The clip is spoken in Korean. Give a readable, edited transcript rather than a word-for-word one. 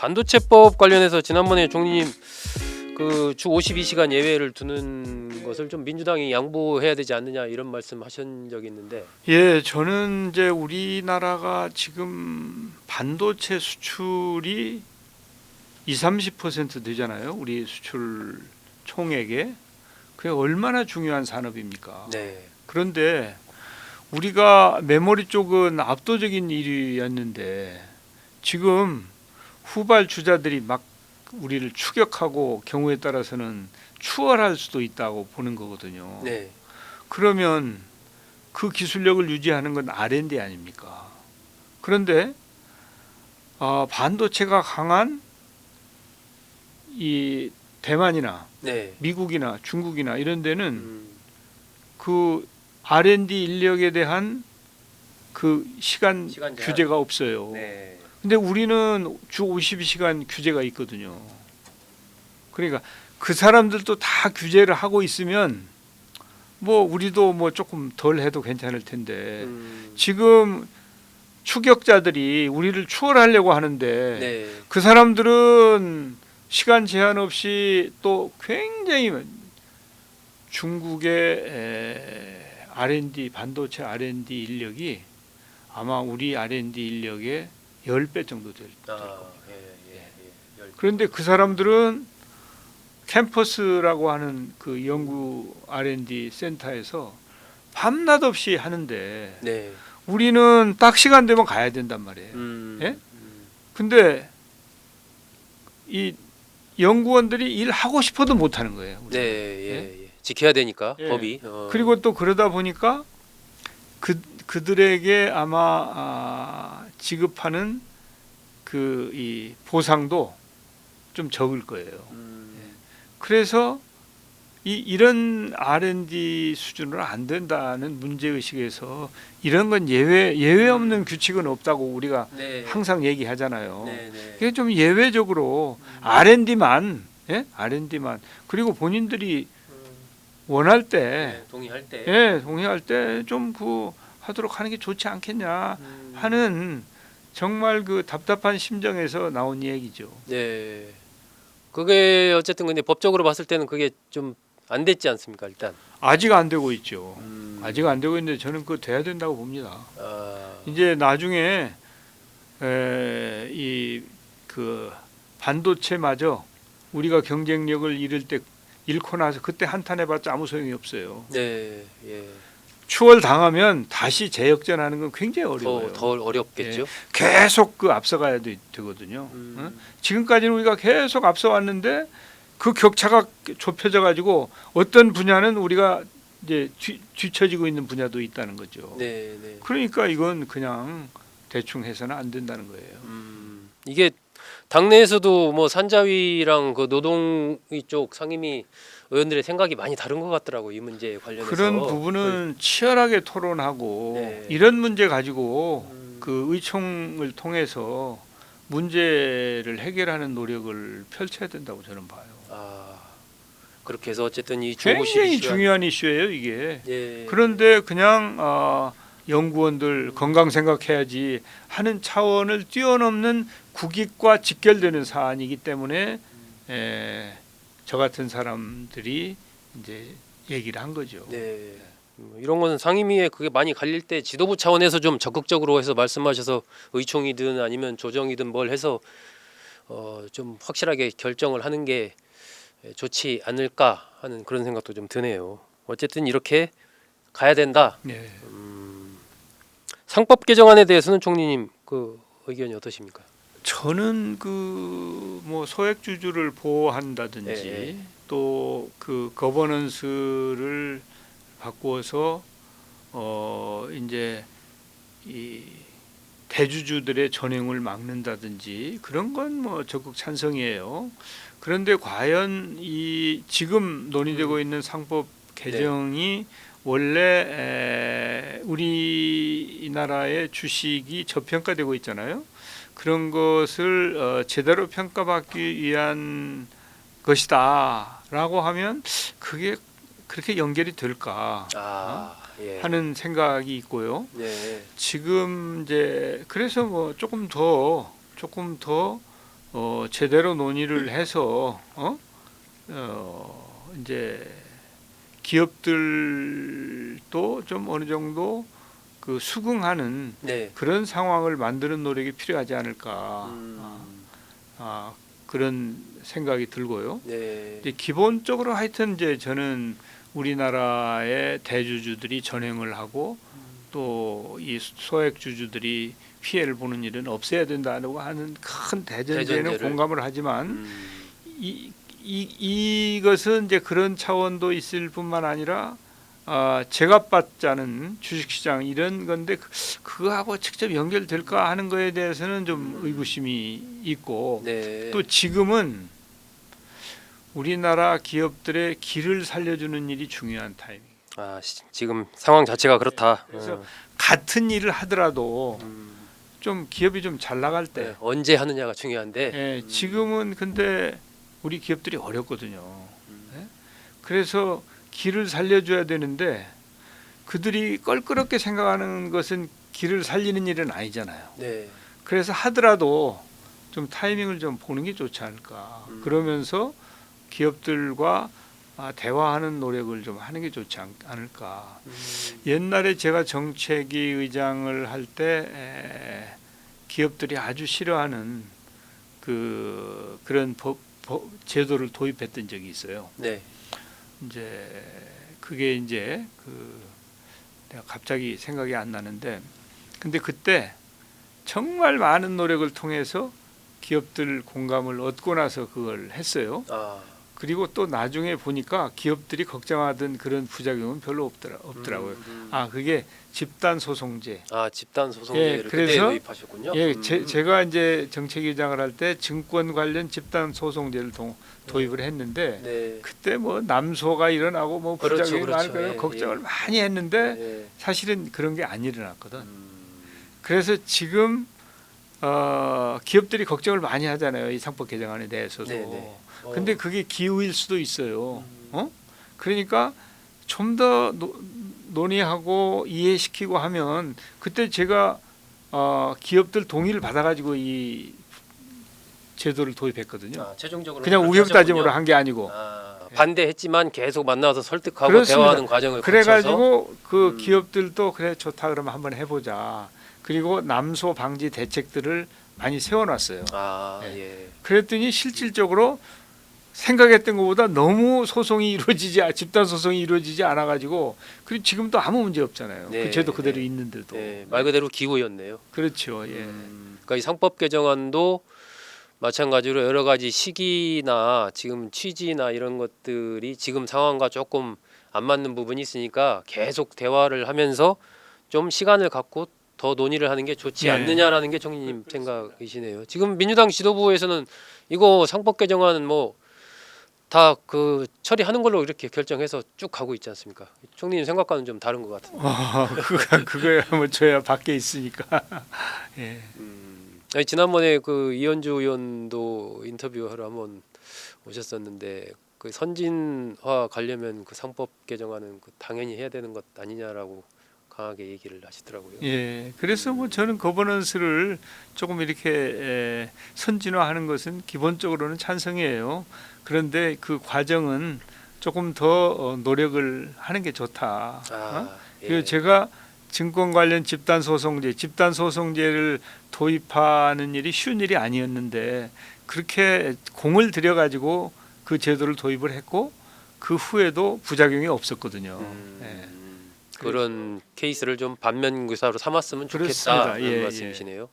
반도체법 관련해서 지난번에 총리님 그 주 52시간 예외를 두는 것을 좀 민주당이 양보해야 되지 않느냐 이런 말씀하신 적이 있는데. 예, 저는 이제 우리나라가 지금 반도체 수출이 20-30% 되잖아요. 우리 수출 총액에. 그게 얼마나 중요한 산업입니까? 네. 그런데 우리가 메모리 쪽은 압도적인 1위였는데 지금 후발 주자들이 막 우리를 추격하고 경우에 따라서는 추월할 수도 있다고 보는 거거든요. 네. 그러면 그 기술력을 유지하는 건 R&D 아닙니까? 그런데 반도체가 강한 이 대만이나 네. 미국이나 중국이나 이런 데는 음. 그 R&D 인력에 대한 그 시간 시간 제한. 규제가 없어요. 네. 근데 우리는 주 52시간 규제가 있거든요. 그러니까 그 사람들도 다 규제를 하고 있으면 뭐 우리도 뭐 조금 덜 해도 괜찮을 텐데 지금 추격자들이 우리를 추월하려고 하는데 네. 그 사람들은 시간 제한 없이 또 굉장히 중국의 R&D 반도체 R&D 인력이 아마 우리 R&D 인력의 10배 정도 될 겁니다. 그런데 그 사람들은 캠퍼스라고 하는 그 연구 R&D 센터에서 밤낮 없이 하는데 네. 우리는 딱 시간 되면 가야 된단 말이에요. 예? 근데 이 연구원들이 일하고 싶어도 못 하는 거예요. 네. 예. 지켜야 되니까 예. 법이. 그리고 또 그러다 보니까 그들에게 아마 지급하는 그 이 보상도 좀 적을 거예요. 그래서 이런 R&D 수준으로 안 된다는 문제 의식에서 이런 건 예외 없는 규칙은 없다고 우리가 네. 항상 얘기하잖아요. 네. 네. 이게 좀 예외적으로 R&D만 R&D만 그리고 본인들이 원할 때 네. 동의할 때. 동의할 때 좀 그 하도록 하는 게 좋지 않겠냐 하는 정말 그 답답한 심정에서 나온 얘기죠. 네. 그게 어쨌든 근데 법적으로 봤을 때는 그게 좀 안 됐지 않습니까, 일단. 아직 안 되고 있죠. 아직 안 되고 있는데 저는 그거 돼야 된다고 봅니다. 이제 나중에 이 그 반도체마저 우리가 경쟁력을 잃고 나서 그때 한탄해봤자 아무 소용이 없어요. 네. 예. 추월 당하면 다시 재역전하는 건 굉장히 어려워요. 더 어렵겠죠. 계속 그 앞서가야 되거든요. 지금까지는 우리가 계속 앞서왔는데 그 격차가 좁혀져 가지고 어떤 분야는 우리가 이제 뒤처지고 있는 분야도 있다는 거죠. 네, 네. 그러니까 이건 그냥 대충 해서는 안 된다는 거예요. 이게 당내에서도 뭐 산자위랑 그 노동위 쪽 상임위 의원들의 생각이 많이 다른 것 같더라고 이 문제에 관련해서. 그런 부분은 치열하게 토론하고 네. 이런 문제 가지고 그 의총을 통해서 문제를 해결하는 노력을 펼쳐야 된다고 저는 봐요. 그렇게 해서 어쨌든 이 굉장히 중요한 이슈예요 이게. 예. 그런데 그냥 연구원들 건강 생각해야지 하는 차원을 뛰어넘는 국익과 직결되는 사안이기 때문에 저 같은 사람들이 이제 얘기를 한 거죠. 네. 이런 거는 상임위에 그게 많이 갈릴 때 지도부 차원에서 좀 적극적으로 해서 말씀하셔서 의총이든 아니면 조정이든 뭘 해서 좀 확실하게 결정을 하는 게 좋지 않을까 하는 그런 생각도 좀 드네요. 어쨌든 이렇게 가야 된다. 네. 상법 개정안에 대해서는 총리님 그 의견이 어떠십니까? 저는 그 뭐 소액주주를 보호한다든지 네. 또 그 거버넌스를 바꾸어서 이제 이 대주주들의 전횡을 막는다든지 그런 건 뭐 적극 찬성이에요. 그런데 과연 이 지금 논의되고 있는 상법 개정이 원래 우리나라의 주식이 저평가되고 있잖아요. 그런 것을 제대로 평가받기 위한 것이다라고 하면 그게 그렇게 연결이 될까 예. 하는 생각이 있고요. 네. 지금 이제 그래서 뭐 조금 더 제대로 논의를 해서 이제 기업들도 좀 어느 정도 그 수긍하는 네. 그런 상황을 만드는 노력이 필요하지 않을까 그런 생각이 들고요. 네. 이제 기본적으로 하여튼 이제 저는 우리나라의 대주주들이 전횡을 하고 또 이 소액 주주들이 피해를 보는 일은 없애야 된다고 하는 큰 대전제는 대전제를. 공감을 하지만 이것은 이제 그런 차원도 있을 뿐만 아니라 제값받자는 주식시장 이런 건데 그거하고 직접 연결될까 하는 거에 대해서는 좀 의구심이 있고 네. 또 지금은 우리나라 기업들의 길을 살려주는 일이 중요한 타이밍. 지금 상황 자체가 그렇다. 그래서 같은 일을 하더라도 좀 기업이 좀 잘 나갈 때 네. 언제 하느냐가 중요한데. 예, 지금은 근데 우리 기업들이 어렵거든요. 예? 그래서 길을 살려줘야 되는데 그들이 껄끄럽게 생각하는 것은 길을 살리는 일은 아니잖아요. 네. 그래서 하더라도 좀 타이밍을 좀 보는 게 좋지 않을까. 그러면서 기업들과 대화하는 노력을 좀 하는 게 좋지 않을까. 옛날에 제가 정책위 의장을 할 때 기업들이 아주 싫어하는 그런 제도를 도입했던 적이 있어요. 네. 이제 그게 이제 내가 갑자기 생각이 안 나는데, 근데 그때 정말 많은 노력을 통해서 기업들 공감을 얻고 나서 그걸 했어요. 그리고 또 나중에 보니까 기업들이 걱정하던 그런 부작용은 별로 없더라고요. 그게 집단 소송제. 집단 소송제를 그때 그래서 도입하셨군요. 제가 이제 정책위장을 할 때 증권 관련 집단 소송제를 도입을 했는데 네. 그때 뭐 남소가 일어나고 뭐 부작용이 많을 거예요. 걱정을 많이 했는데 사실은 그런 게 안 일어났거든. 그래서 지금 기업들이 걱정을 많이 하잖아요. 이 상법 개정안에 대해서도. 네네. 근데 그게 기우일 수도 있어요. 그러니까 좀 더 논의하고 이해시키고 하면 그때 제가 기업들 동의를 받아가지고 이 제도를 도입했거든요. 최종적으로 그냥 우격다짐으로 한 게 아니고. 반대했지만 계속 만나서 설득하고 그렇습니다. 대화하는 과정을 그래가지고 그 기업들도 그래 좋다 그러면 한번 해보자. 그리고 남소 방지 대책들을 많이 세워놨어요. 예. 그랬더니 실질적으로 생각했던 것보다 너무 집단 소송이 이루어지지 않아가지고 그리고 지금도 아무 문제 없잖아요. 네, 그 제도 그대로 있는데도. 말 그대로 기구였네요. 그렇죠. 예. 그러니까 이 상법 개정안도 마찬가지로 여러 가지 시기나 지금 취지나 이런 것들이 지금 상황과 조금 안 맞는 부분이 있으니까 계속 대화를 하면서 좀 시간을 갖고 더 논의를 하는 게 좋지 않느냐라는 게 총리님 생각이시네요. 지금 민주당 지도부에서는 이거 상법 개정안은 뭐 다 그 처리하는 걸로 이렇게 결정해서 쭉 가고 있지 않습니까? 총리님 생각과는 좀 다른 것 같은데. 그거야 뭐 저야 밖에 있으니까. 예. 아니, 지난번에 그 이현주 의원도 인터뷰하러 한번 오셨었는데 그 선진화 가려면 그 상법 개정안은 당연히 해야 되는 것 아니냐라고 강하게 얘기를 하시더라고요. 예. 그래서 뭐 저는 거버넌스를 조금 이렇게 선진화하는 것은 기본적으로는 찬성이에요. 그런데 그 과정은 조금 더 노력을 하는 게 좋다. 그리고 제가 증권 관련 집단 소송제를 도입하는 일이 쉬운 일이 아니었는데 그렇게 공을 들여 가지고 그 제도를 도입을 했고 그 후에도 부작용이 없었거든요. 그런 케이스를 좀 반면교사로 삼았으면 그렇습니다. 좋겠다는 말씀이시네요.